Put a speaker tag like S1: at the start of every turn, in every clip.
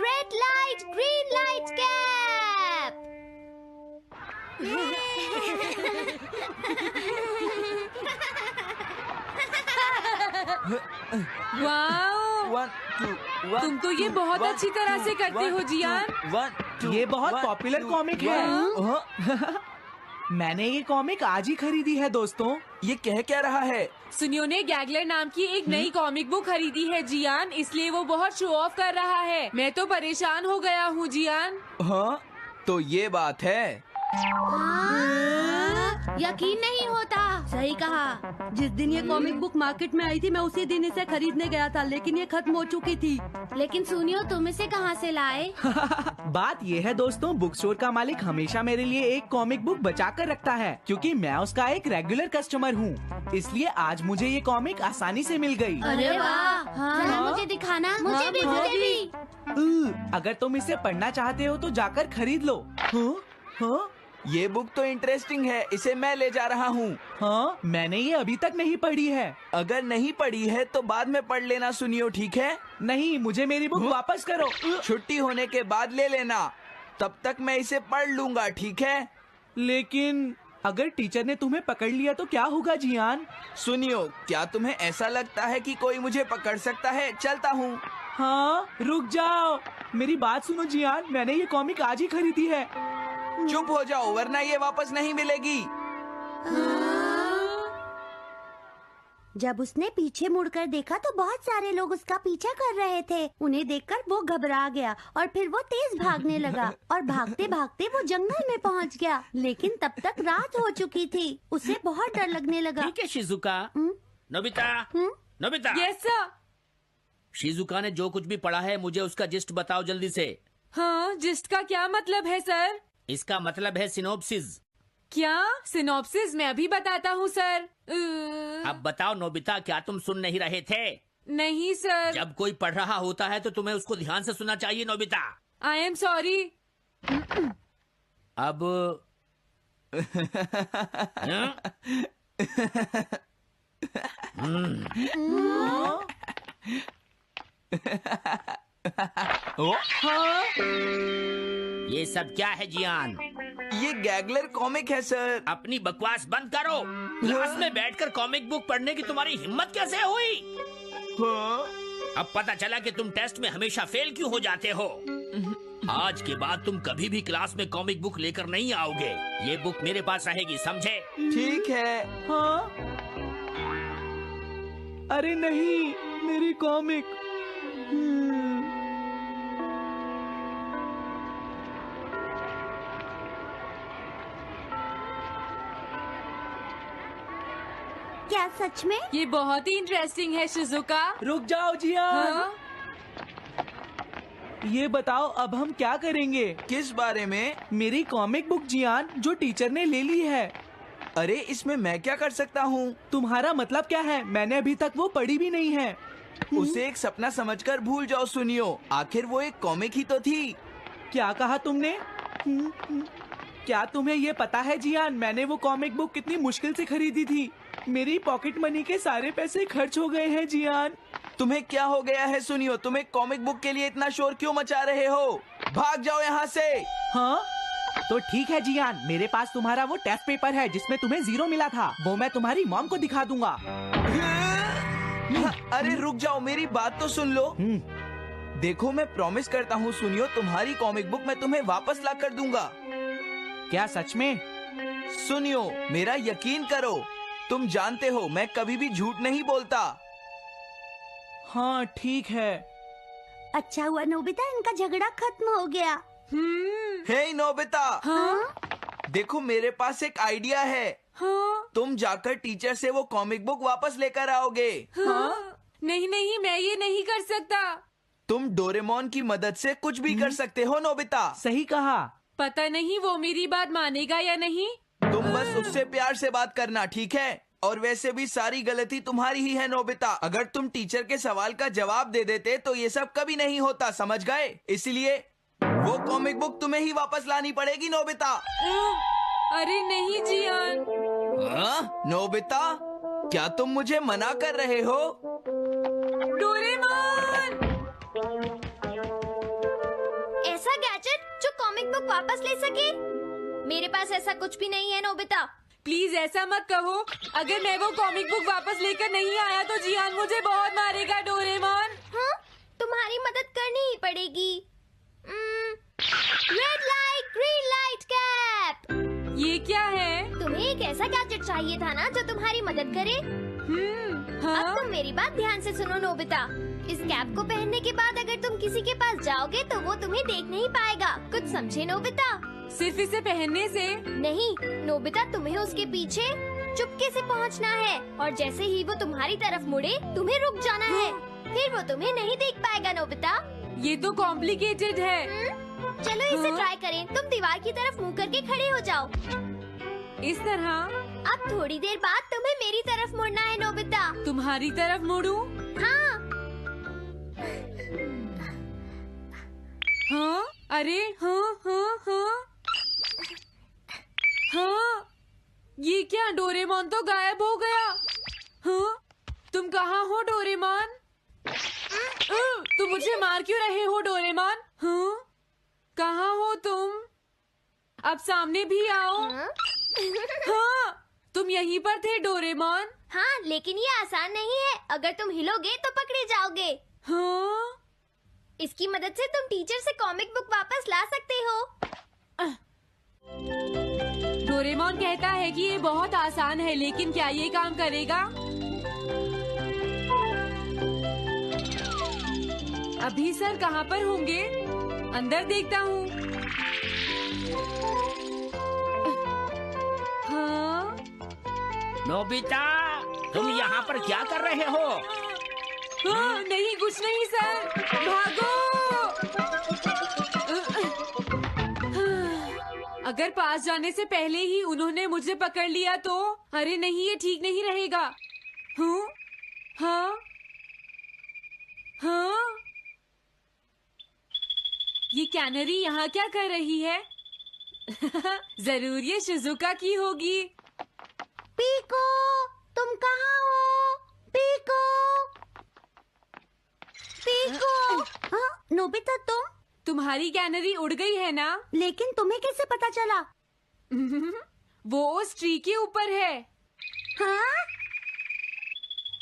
S1: Red light, green light cap.
S2: Wow, तुम तो ये बहुत अच्छी तरह से करते हो जियान।
S3: ये बहुत पॉपुलर कॉमिक है। मैंने ये कॉमिक आज ही खरीदी है दोस्तों।
S4: ये कह क्या रहा है?
S2: सुनियो ने गैगलर नाम की एक नई कॉमिक बुक खरीदी है जियान, इसलिए वो बहुत शो ऑफ कर रहा है। मैं तो परेशान हो गया हूँ जियान।
S4: हाँ, तो ये बात है।
S1: यकीन नहीं होता।
S5: सही कहा। जिस दिन ये कॉमिक बुक मार्केट में आई थी मैं उसी दिन इसे खरीदने गया था, लेकिन ये खत्म हो चुकी थी।
S1: लेकिन सुनियो, तुम इसे कहाँ से लाए?
S3: बात ये है दोस्तों, बुक स्टोर का मालिक हमेशा मेरे लिए एक कॉमिक बुक बचा कर रखता है, क्योंकि मैं उसका एक रेगुलर कस्टमर हूँ। इसलिए आज मुझे ये कॉमिक आसानी से मिल गई।
S1: अरे वाह, जरा मुझे दिखाना। मुझे भी।
S3: अगर तुम इसे पढ़ना चाहते हो तो जाकर खरीद लो। हाँ?
S4: ये बुक तो इंटरेस्टिंग है, इसे मैं ले जा रहा हूँ।
S3: हाँ, मैंने ये अभी तक नहीं पढ़ी है।
S4: अगर नहीं पढ़ी है तो बाद में पढ़ लेना सुनियो, ठीक है?
S3: नहीं, मुझे मेरी बुक वापस करो।
S4: छुट्टी होने के बाद ले लेना, तब तक मैं इसे पढ़ लूंगा, ठीक है?
S3: लेकिन अगर टीचर ने तुम्हें पकड़ लिया तो क्या होगा जियान?
S4: सुनियो, क्या तुम्हें ऐसा लगता है कि कोई मुझे पकड़ सकता है? चलता हूँ।
S3: हाँ, रुक जाओ, मेरी बात सुनो जियान, मैंने ये कॉमिक आज ही खरीदी है।
S4: चुप हो जाओ, वरना ये वापस नहीं मिलेगी।
S5: जब उसने पीछे मुड़कर देखा तो बहुत सारे लोग उसका पीछा कर रहे थे। उन्हें देखकर वो घबरा गया और फिर वो तेज भागने लगा और भागते भागते वो जंगल में पहुंच गया। लेकिन तब तक रात हो चुकी थी। उसे बहुत डर लगने लगा।
S6: ठीक है Shizuka. Nobita, Nobita.
S2: Yes sir.
S6: Shizuka ने जो कुछ भी पढ़ा है मुझे उसका जिस्ट बताओ जल्दी से।
S2: हाँ, जिस्ट का क्या मतलब है सर?
S6: इसका मतलब है सिनोप्सिस।
S2: क्या? सिनॉप्सिस? मैं अभी बताता हूँ सर।
S6: अब बताओ नोबिता, क्या तुम सुन नहीं रहे थे?
S2: नहीं सर।
S6: जब कोई पढ़ रहा होता है तो तुम्हें उसको ध्यान से सुनना चाहिए नोबिता।
S2: I am sorry.
S6: अब ये सब क्या है जियान?
S4: ये गैगलर कॉमिक है सर।
S6: अपनी बकवास बंद करो। क्लास में बैठकर कॉमिक बुक पढ़ने की तुम्हारी हिम्मत कैसे हुई?
S4: हाँ?
S6: अब पता चला कि तुम टेस्ट में हमेशा फेल क्यों हो जाते हो। आज के बाद तुम कभी भी क्लास में कॉमिक बुक लेकर नहीं आओगे। ये बुक मेरे पास रहेगी, समझे?
S4: ठीक है।
S3: हाँ? अरे नहीं, मेरी कॉमिक।
S5: क्या सच में?
S2: ये बहुत ही इंटरेस्टिंग है शिजुका।
S3: रुक जाओ जियान।
S2: हाँ?
S3: ये बताओ अब हम क्या करेंगे?
S4: किस बारे में?
S3: मेरी कॉमिक बुक जियान, जो टीचर ने ले ली है।
S4: अरे इसमें मैं क्या कर सकता हूँ?
S3: तुम्हारा मतलब क्या है? मैंने अभी तक वो पढ़ी भी नहीं है।
S4: उसे एक सपना समझकर भूल जाओ सुनियो, आखिर वो एक कॉमिक ही तो थी।
S3: क्या कहा तुमने? क्या तुम्हें ये पता है जियान, मैंने वो कॉमिक बुक कितनी मुश्किल से खरीदी थी। मेरी पॉकेट मनी के सारे पैसे खर्च हो गए हैं जियान।
S4: तुम्हें क्या हो गया है सुनियो? तुम एक कॉमिक बुक के लिए इतना शोर क्यों मचा रहे हो? भाग जाओ यहाँ से।
S3: हाँ? तो ठीक है जियान, मेरे पास तुम्हारा वो टेस्ट पेपर है जिसमें तुम्हें 0 मिला था। वो मैं तुम्हारी मॉम को दिखा दूंगा।
S4: अरे रुक जाओ, मेरी बात तो सुन लो। देखो, मैं प्रॉमिस करता हूँ सुनियो, तुम्हारी कॉमिक बुक मैं तुम्हें वापस ला कर दूंगा।
S3: क्या सच में?
S4: सुनियो, मेरा यकीन करो, तुम जानते हो मैं कभी भी झूठ नहीं बोलता।
S3: हाँ ठीक है।
S5: अच्छा हुआ नोबिता, इनका झगड़ा खत्म हो गया।
S4: हे नोबिता।
S2: हाँ?
S4: देखो, मेरे पास एक आइडिया है।
S2: हाँ?
S4: तुम जाकर टीचर से वो कॉमिक बुक वापस लेकर आओगे।
S2: हाँ? नहीं नहीं, मैं ये नहीं कर सकता।
S4: तुम डोरेमोन की मदद से कुछ भी कर सकते हो नोबिता।
S3: सही कहा।
S2: पता नहीं वो मेरी बात मानेगा या नहीं।
S4: तुम बस उससे प्यार से बात करना, ठीक है? और वैसे भी सारी गलती तुम्हारी ही है नोबिता। अगर तुम टीचर के सवाल का जवाब दे देते तो ये सब कभी नहीं होता, समझ गए? इसलिए वो कॉमिक बुक तुम्हें ही वापस लानी पड़ेगी नोबिता।
S2: अरे नहीं जियान।
S4: हाँ? नोबिता, क्या तुम मुझे मना कर रहे हो?
S2: डोरेमोन!
S7: बुक वापस ले सके? मेरे पास ऐसा कुछ भी नहीं है नोबिता।
S2: प्लीज ऐसा मत कहो। अगर मैं वो कॉमिक बुक वापस लेकर नहीं आया तो जियान मुझे बहुत मारेगा डोरेमोन।
S7: हाँ, तुम्हारी मदद करनी ही पड़ेगी। Red light green light cap.
S2: ये क्या है?
S7: तुम्हें एक ऐसा गैजेट चाहिए था ना जो तुम्हारी मदद करे।
S2: हाँ?
S7: अब तुम मेरी बात ध्यान से सुनो नोबिता। इस कैप को पहनने के बाद अगर तुम किसी के पास जाओगे तो वो तुम्हें देख नहीं पाएगा। कुछ समझे नोबिता?
S2: सिर्फ इसे पहनने से?
S7: नहीं नोबिता, तुम्हें उसके पीछे चुपके से पहुंचना है और जैसे ही वो तुम्हारी तरफ मुड़े तुम्हें रुक जाना है। फिर वो तुम्हें नहीं देख पाएगा नोबिता।
S2: ये तो कॉम्प्लिकेटेड है।
S7: चलो इसे ट्राई करें। तुम दीवार की तरफ मुंह करके खड़े हो जाओ।
S2: इस तरह?
S7: अब थोड़ी देर बाद तुम्हें मेरी तरफ मुड़ना है नोबिता।
S2: तुम्हारी तरफ मुड़ूं?
S7: हाँ।
S2: हाँ? अरे हाँ हाँ हाँ हाँ, ये क्या? डोरेमोन तो गायब हो गया। हाँ? तुम कहाँ हो डोरेमोन? तुम मुझे मार क्यों रहे हो डोरेमोन? हाँ? कहाँ हो तुम? अब सामने भी आओ। हाँ, तुम यहीं पर थे डोरेमोन।
S7: हाँ, लेकिन ये आसान नहीं है। अगर तुम हिलोगे तो पकड़े जाओगे।
S2: हाँ?
S7: इसकी मदद से तुम टीचर से कॉमिक बुक वापस ला सकते हो।
S2: डोरेमोन कहता है कि ये बहुत आसान है, लेकिन क्या ये काम करेगा? अभी सर कहाँ पर होंगे? अंदर देखता हूँ। हाँ?
S6: नोबिता, तुम यहाँ पर क्या कर रहे हो?
S2: हाँ, नहीं कुछ नहीं सर। भागो! अगर पास जाने से पहले ही उन्होंने मुझे पकड़ लिया तो? अरे नहीं, ये ठीक नहीं रहेगा। हाँ? हाँ? हाँ? ये कैनरी यहाँ क्या कर रही है? जरूर ये शिजुका की होगी।
S5: पीको, तुम कहाँ हो? Piko, Piko. हाँ, नोबिता
S2: तुम्हारी कैनरी उड़ गई है ना?
S5: लेकिन तुम्हें कैसे पता चला?
S2: वो उस ट्री के ऊपर है।
S5: हाँ?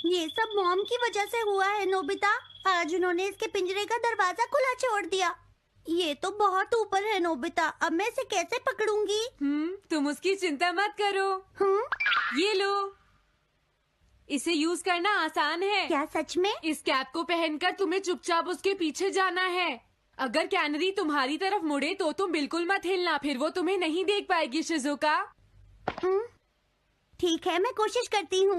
S5: ये सब मॉम की वजह से हुआ है नोबिता। आज उन्होंने इसके पिंजरे का दरवाजा खुला छोड़ दिया। ये तो बहुत ऊपर है नोबिता। अब मैं इसे कैसे पकड़ूंगी?
S2: तुम उसकी चिंता मत करो। ये लो, इसे यूज करना आसान है।
S5: क्या सच में?
S2: इस कैप को पहनकर तुम्हें चुपचाप उसके पीछे जाना है। अगर कैनरी तुम्हारी तरफ मुड़े तो तुम बिल्कुल मत हिलना, फिर वो तुम्हें नहीं देख पाएगी शिजुका।
S5: ठीक है, मैं कोशिश करती हूँ।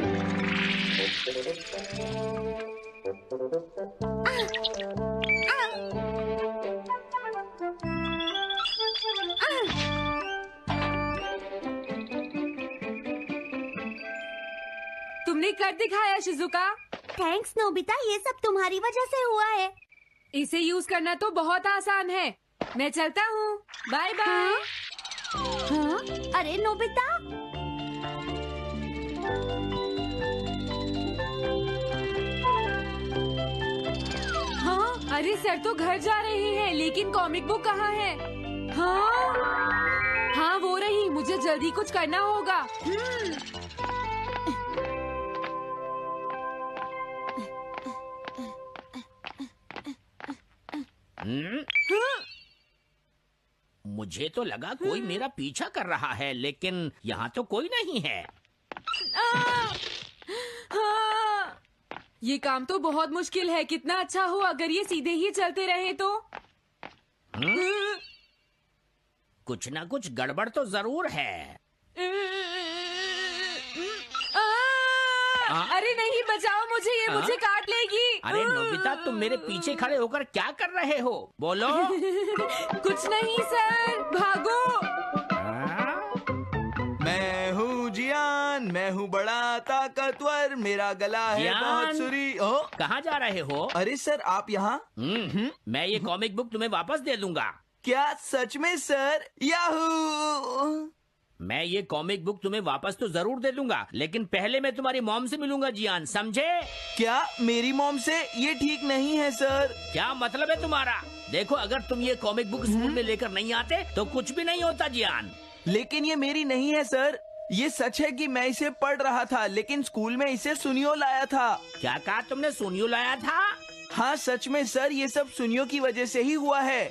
S2: तुमने कर दिखाया शिजुका।
S5: थैंक्स नोबिता, ये सब तुम्हारी वजह से हुआ है।
S2: इसे यूज करना तो बहुत आसान है। मैं चलता हूँ। Bye bye.
S5: हाँ? अरे नोबिता,
S2: हाँ? अरे सर तो घर जा रहे हैं, लेकिन कॉमिक बुक कहाँ है? हाँ? हाँ वो रही। मुझे जल्दी कुछ करना होगा।
S6: मुझे तो लगा कोई मेरा पीछा कर रहा है, लेकिन यहाँ तो कोई नहीं है।
S2: हाँ, ये काम तो बहुत मुश्किल है। कितना अच्छा हो अगर ये सीधे ही चलते रहे तो।
S6: कुछ ना कुछ गड़बड़ तो जरूर है।
S2: अरे नहीं, बचाओ मुझे, ये मुझे काट लेगी।
S6: अरे नोबिता, तुम मेरे पीछे खड़े होकर क्या कर रहे हो? बोलो।
S2: कुछ नहीं सर, भागो।
S4: मैं हूँ जियान, मैं हूँ बड़ा ताकतवर, मेरा गला है
S6: जियान?
S4: बहुत सुरी। ओ,
S6: कहाँ जा रहे हो?
S4: अरे सर आप यहाँ?
S6: मैं ये कॉमिक बुक तुम्हें वापस दे दूंगा।
S4: क्या सच में सर? याहू!
S6: मैं ये कॉमिक बुक तुम्हें वापस तो जरूर दे दूंगा, लेकिन पहले मैं तुम्हारी मॉम से मिलूंगा जियान, समझे?
S4: क्या मेरी मॉम से? ये ठीक नहीं है सर।
S6: क्या मतलब है तुम्हारा? देखो, अगर तुम ये कॉमिक बुक स्कूल में लेकर नहीं आते तो कुछ भी नहीं होता जियान।
S4: लेकिन ये मेरी नहीं है सर। ये सच है कि मैं इसे पढ़ रहा था, लेकिन स्कूल में इसे सुनियो लाया था।
S6: क्या कहा तुमने? सोनियो लाया था?
S4: हाँ सच में सर, ये सब सुनियो की वजह से ही हुआ है।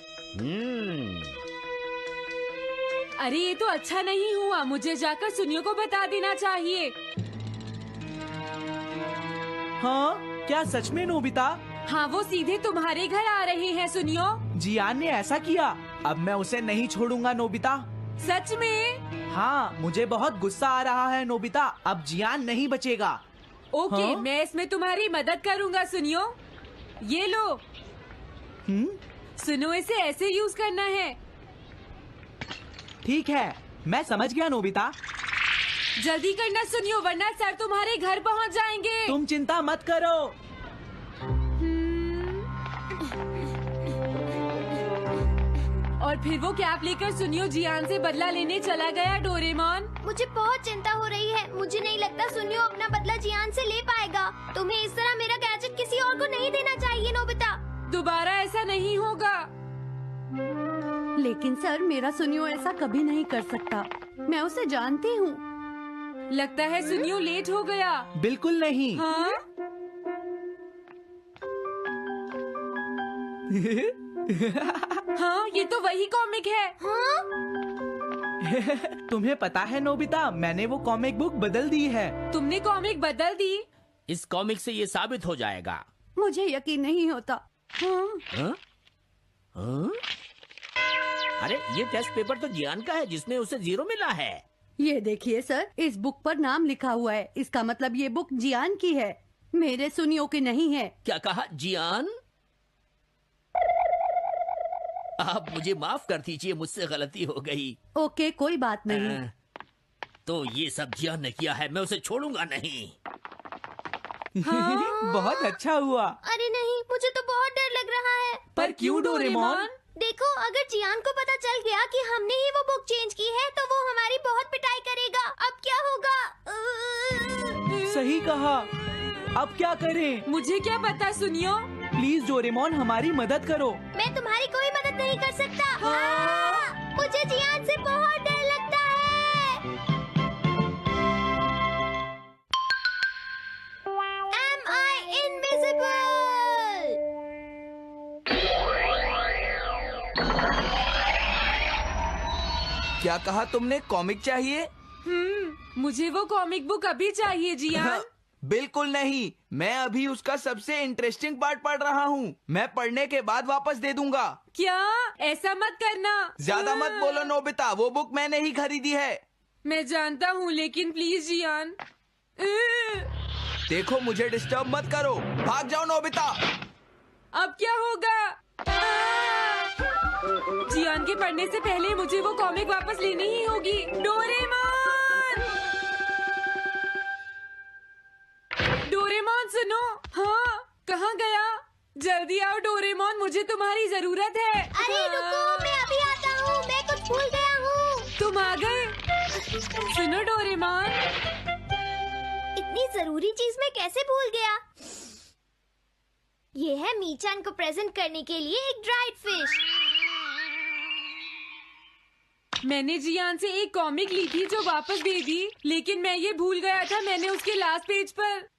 S2: अरे ये तो अच्छा नहीं हुआ, मुझे जाकर सुनियो को बता देना चाहिए।
S3: हाँ, क्या सच में नोबिता?
S2: हाँ, वो सीधे तुम्हारे घर आ रहे हैं सुनियो।
S3: जियान ने ऐसा किया। अब मैं उसे नहीं छोड़ूंगा नोबिता।
S2: सच में?
S3: हाँ, मुझे बहुत गुस्सा आ रहा है नोबिता। अब जियान नहीं बचेगा।
S2: ओके,
S3: हाँ?
S2: मैं इसमें तुम्हारी मदद करूँगा सुनियो। ये लो। सुनो, इसे ऐसे यूज करना है।
S3: ठीक है, मैं समझ गया नोबिता।
S2: जल्दी करना सुनियो, वरना सर तुम्हारे घर पहुंच जाएंगे।
S3: तुम चिंता मत करो।
S2: और फिर वो कैप लेकर सुनियो जियान से बदला लेने चला गया। डोरेमोन,
S7: मुझे बहुत चिंता हो रही है। मुझे नहीं लगता सुनियो अपना बदला जियान से ले पाएगा। तुम्हें इस तरह मेरा गैजेट किसी और को नहीं देना चाहिए नोबिता।
S2: दोबारा ऐसा नहीं होगा।
S5: लेकिन सर, मेरा सुनियो ऐसा कभी नहीं कर सकता। मैं उसे जानती हूँ।
S2: लगता है सुनियो लेट हो गया।
S3: बिल्कुल नहीं।
S2: हाँ? हाँ, ये तो वही कॉमिक है।
S7: हाँ?
S3: तुम्हें पता है नोबिता, मैंने वो कॉमिक बुक बदल दी है।
S2: तुमने कॉमिक बदल दी?
S6: इस कॉमिक से ये साबित हो जाएगा।
S5: मुझे यकीन नहीं होता। हाँ?
S6: हाँ? हाँ? अरे, ये टेस्ट पेपर तो जियान का है, जिसमें उसे 0 मिला है।
S5: ये देखिए सर, इस बुक पर नाम लिखा हुआ है। इसका मतलब ये बुक जियान की है, मेरे सुनियो की नहीं है।
S6: क्या कहा? जियान? आप मुझे माफ कर दीजिए, मुझसे गलती हो गई।
S5: ओके, कोई बात नहीं।
S6: तो ये सब जियान ने किया है, मैं उसे छोड़ूंगा नहीं।
S3: बहुत अच्छा हुआ।
S7: अरे नहीं, मुझे तो बहुत डर लग रहा है।
S3: पर क्यों डोरेमोन?
S7: देखो, अगर जियान को पता चल गया कि हमने ही वो बुक चेंज की है, तो वो हमारी बहुत पिटाई करेगा। अब क्या होगा?
S3: सही कहा। अब क्या करें?
S2: मुझे क्या पता सुनियो।
S3: प्लीज डोरेमोन, हमारी मदद करो।
S7: मैं तुम्हारी कोई मदद नहीं कर सकता। हाँ! मुझे जियान से बहुत डर लगता है। Am I invisible?
S4: क्या कहा तुमने? कॉमिक चाहिए?
S2: मुझे वो कॉमिक बुक अभी चाहिए जियान।
S4: बिल्कुल नहीं, मैं अभी उसका सबसे इंटरेस्टिंग पार्ट पढ़ रहा हूँ। मैं पढ़ने के बाद वापस दे दूंगा।
S2: क्या? ऐसा मत करना।
S4: ज्यादा मत बोलो नोबिता, वो बुक मैंने ही खरीदी है।
S2: मैं जानता हूँ, लेकिन प्लीज जियान।
S4: देखो, मुझे डिस्टर्ब मत करो। भाग जाओ नोबिता।
S2: अब क्या होगा? जियान के पढ़ने से पहले मुझे वो कॉमिक वापस लेनी ही होगी। डोरेमोन! डोरेमोन सुनो। हाँ, कहाँ गया? जल्दी आओ डोरेमोन, मुझे तुम्हारी जरूरत है।
S7: अरे रुको, मैं अभी आता हूँ। मैं कुछ भूल गया हूँ।
S2: तुम आ गए? सुनो डोरेमोन।
S7: इतनी जरूरी चीज मैं कैसे भूल गया? ये है मीचान को प्रेजेंट करने के लिए एक ड्राइड फिश।
S2: मैंने जियान से एक कॉमिक ली थी जो वापस दे दी, लेकिन मैं ये भूल गया था मैंने उसके लास्ट पेज पर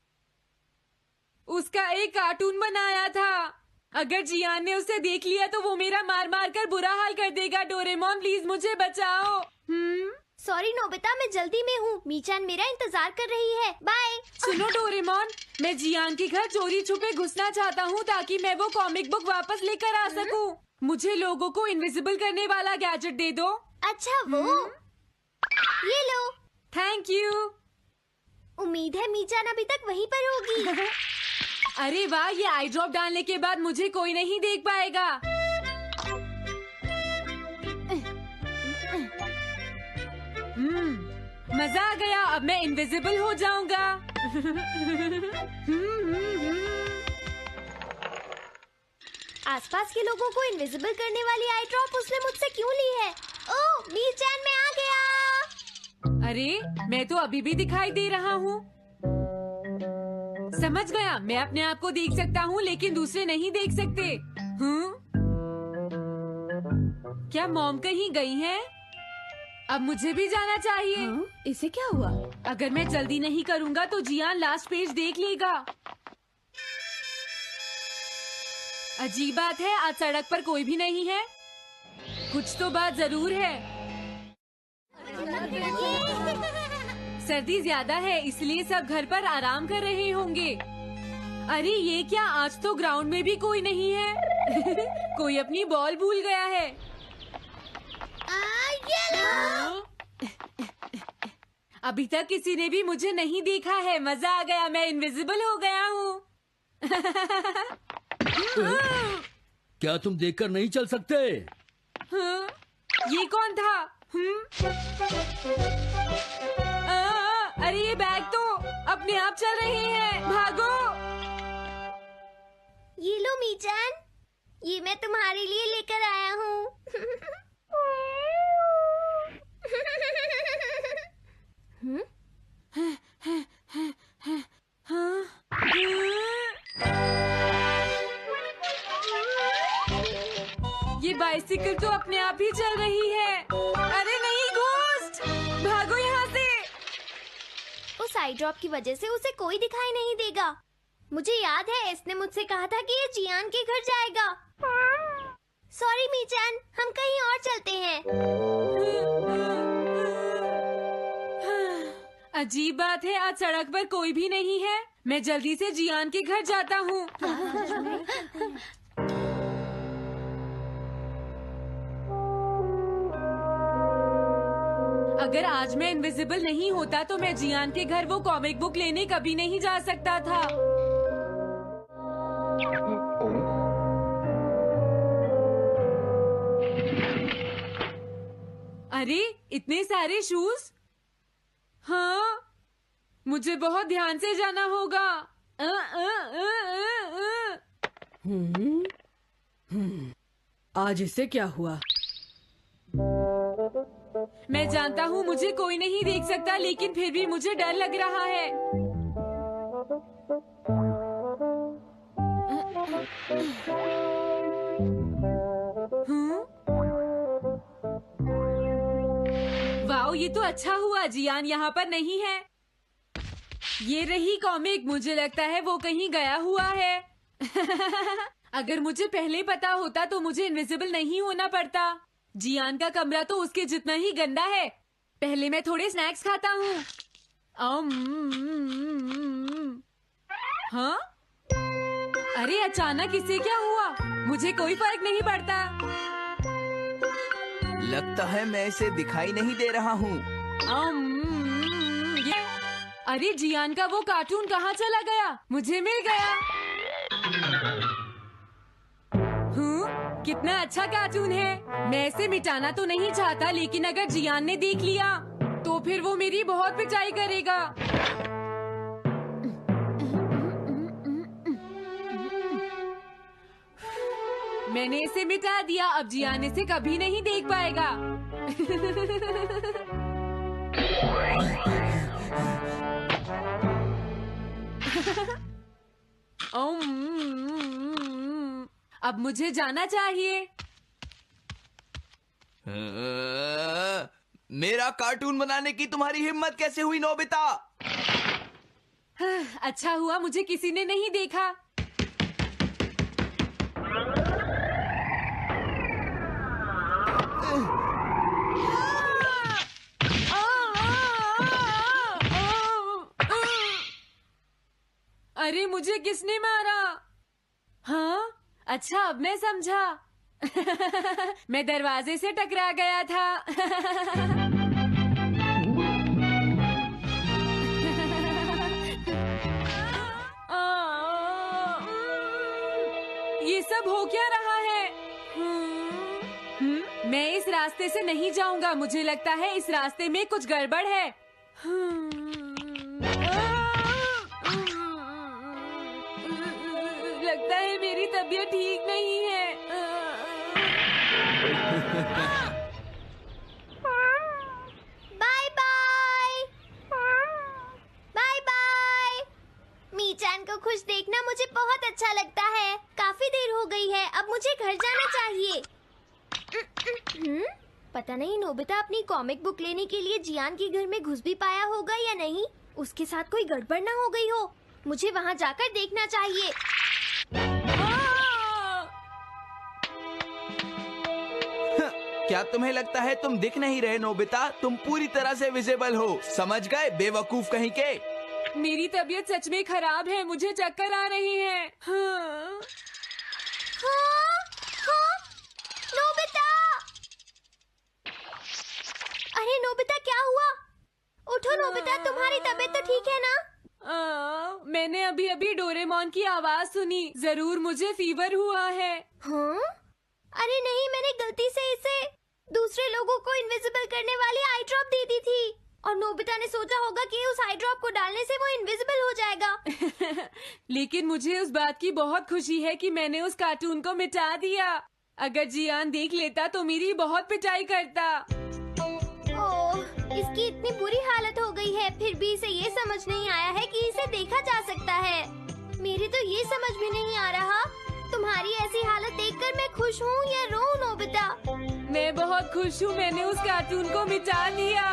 S2: उसका एक कार्टून बनाया था। अगर जियान ने उसे देख लिया तो वो मेरा मार मार कर बुरा हाल कर देगा। डोरेमोन प्लीज मुझे बचाओ।
S7: सॉरी नोबिता, मैं जल्दी में हूँ। मीचान मेरा इंतजार कर रही है। बाय।
S2: सुनो डोरेमोन, मैं जियान के घर चोरी छुपे घुसना चाहता हूँ ताकि मैं वो कॉमिक बुक वापस लेकर आ सकूँ। मुझे लोगों को इनविजिबल करने वाला गैजेट दे दो।
S7: अच्छा वो ये लो।
S2: Thank you.
S7: उम्मीद है मीचान अभी तक वहीं पर होगी।
S2: अरे वाह, ये आई ड्रॉप डालने के बाद मुझे कोई नहीं देख पाएगा। मजा आ गया, अब मैं इनविजिबल हो जाऊंगा।
S7: आसपास के लोगों को इनविजिबल करने वाली आई ड्रॉप उसने मुझसे क्यों ली है? ओह, मीचान मैं आ गया।
S2: अरे मैं तो अभी भी दिखाई दे रहा हूँ। समझ गया, मैं अपने आप को देख सकता हूँ लेकिन दूसरे नहीं देख सकते। क्या मॉम कहीं गई हैं? अब मुझे भी जाना चाहिए।
S1: इसे क्या हुआ?
S2: अगर मैं जल्दी नहीं करूँगा तो जियान लास्ट पेज देख लेगा। अजीब बात है, आज सड़क पर कोई भी नहीं है। कुछ तो बात जरूर है। सर्दी ज्यादा है इसलिए सब घर पर आराम कर रहे होंगे। अरे ये क्या, आज तो ग्राउंड में भी कोई नहीं है। कोई अपनी बॉल भूल गया है। अभी तक किसी ने भी मुझे नहीं देखा है। मजा आ गया, मैं इनविजिबल हो गया हूँ।
S6: क्या तुम देखकर नहीं चल सकते?
S2: ये कौन था? अरे ये बैग तो अपने आप चल रहे हैं। भागो।
S7: ये लो मीचान, ये मैं तुम्हारे लिए लेकर आया हूँ।
S2: ये बाइसिकल तो अपने आप ही चल रही है। अरे नहीं, घोस्ट! भागो यहाँ से।
S7: उस आई ड्रॉप की वजह से उसे कोई दिखाई नहीं देगा। मुझे याद है इसने मुझसे कहा था कि ये जियान के घर जाएगा। सॉरी मीचान, हम कहीं और चलते हैं।
S2: अजीब बात है, आज सड़क पर कोई भी नहीं है। मैं जल्दी से जियान के घर जाता हूँ। अगर आज मैं इनविजिबल नहीं होता तो मैं जियान के घर वो कॉमिक बुक लेने कभी नहीं जा सकता था। अरे इतने सारे शूज। हाँ, मुझे बहुत ध्यान से जाना होगा।
S1: आज इसे क्या हुआ?
S2: मैं जानता हूँ मुझे कोई नहीं देख सकता, लेकिन फिर भी मुझे डर लग रहा है। वाओ, ये तो अच्छा हुआ जियान यहाँ पर नहीं है। ये रही कॉमिक। मुझे लगता है वो कहीं गया हुआ है। अगर मुझे पहले पता होता तो मुझे इनविजिबल नहीं होना पड़ता। जियान का कमरा तो उसके जितना ही गंदा है। पहले मैं थोड़े स्नैक्स खाता हूँ। हाँ? अरे अचानक इसे क्या हुआ? मुझे कोई फर्क नहीं पड़ता।
S4: लगता है मैं इसे दिखाई नहीं दे रहा हूँ।
S2: अरे जियान का वो कार्टून कहाँ चला गया? मुझे मिल गया। कितना अच्छा कार्टून है। मैं इसे मिटाना तो नहीं चाहता, लेकिन अगर जियान ने देख लिया तो फिर वो मेरी बहुत पिटाई करेगा। मैंने इसे मिटा दिया। अब जियान इसे कभी नहीं देख पाएगा। अब मुझे जाना चाहिए।
S4: मेरा कार्टून बनाने की तुम्हारी हिम्मत कैसे हुई नोबिता?
S2: अच्छा हुआ मुझे किसी ने नहीं देखा। अरे मुझे किसने मारा? हाँ, अच्छा अब मैं समझा। मैं दरवाजे से टकरा गया था। ये सब हो क्या रहा है? मैं इस रास्ते से नहीं जाऊंगा। मुझे लगता है इस रास्ते में कुछ गड़बड़ है। लगता है मेरी तबीयत ठीक नहीं है।
S7: Bye bye. घर जाना चाहिए। पता नहीं नोबिता अपनी कॉमिक बुक लेने के लिए जियान के घर में घुस भी पाया होगा या नहीं। उसके साथ कोई गड़बड़ ना हो गई हो। मुझे वहाँ जाकर देखना चाहिए।
S4: क्या तुम्हें लगता है तुम दिख नहीं रहे नोबिता? तुम पूरी तरह से विजिबल हो, समझ गए बेवकूफ कहीं के।
S2: मेरी तबीयत सच में खराब है, मुझे चक्कर आ रही है। हाँ।
S7: हाँ, नोबिता! अरे नोबिता क्या हुआ? उठो नोबिता, तुम्हारी तबीयत तो ठीक है ना?
S2: मैंने अभी अभी डोरेमोन की आवाज सुनी, जरूर मुझे फीवर हुआ है।
S7: हाँ? अरे नहीं, मैंने गलती से इसे दूसरे लोगों को इनविजिबल करने वाली आई ड्रॉप दे दी थी और नोबिता ने सोचा होगा कि उस आई ड्रॉप को डालने से वो इनविजिबल हो जाएगा।
S2: लेकिन मुझे उस बात की बहुत खुशी है कि मैंने उस कार्टून को मिटा दिया। अगर जियान देख लेता तो मेरी बहुत पिटाई करता।
S7: ओह, इसकी इतनी बुरी हालत हो गई है, फिर भी इसे ये समझ नहीं आया है कि इसे देखा जा सकता है। मेरी तो ये समझ भी नहीं आ रहा, तुम्हारी ऐसी हालत देखकर मैं खुश हूँ या रोऊं नोबिता?
S2: मैं बहुत खुश हूँ, मैंने उस कार्टून को मिटा दिया।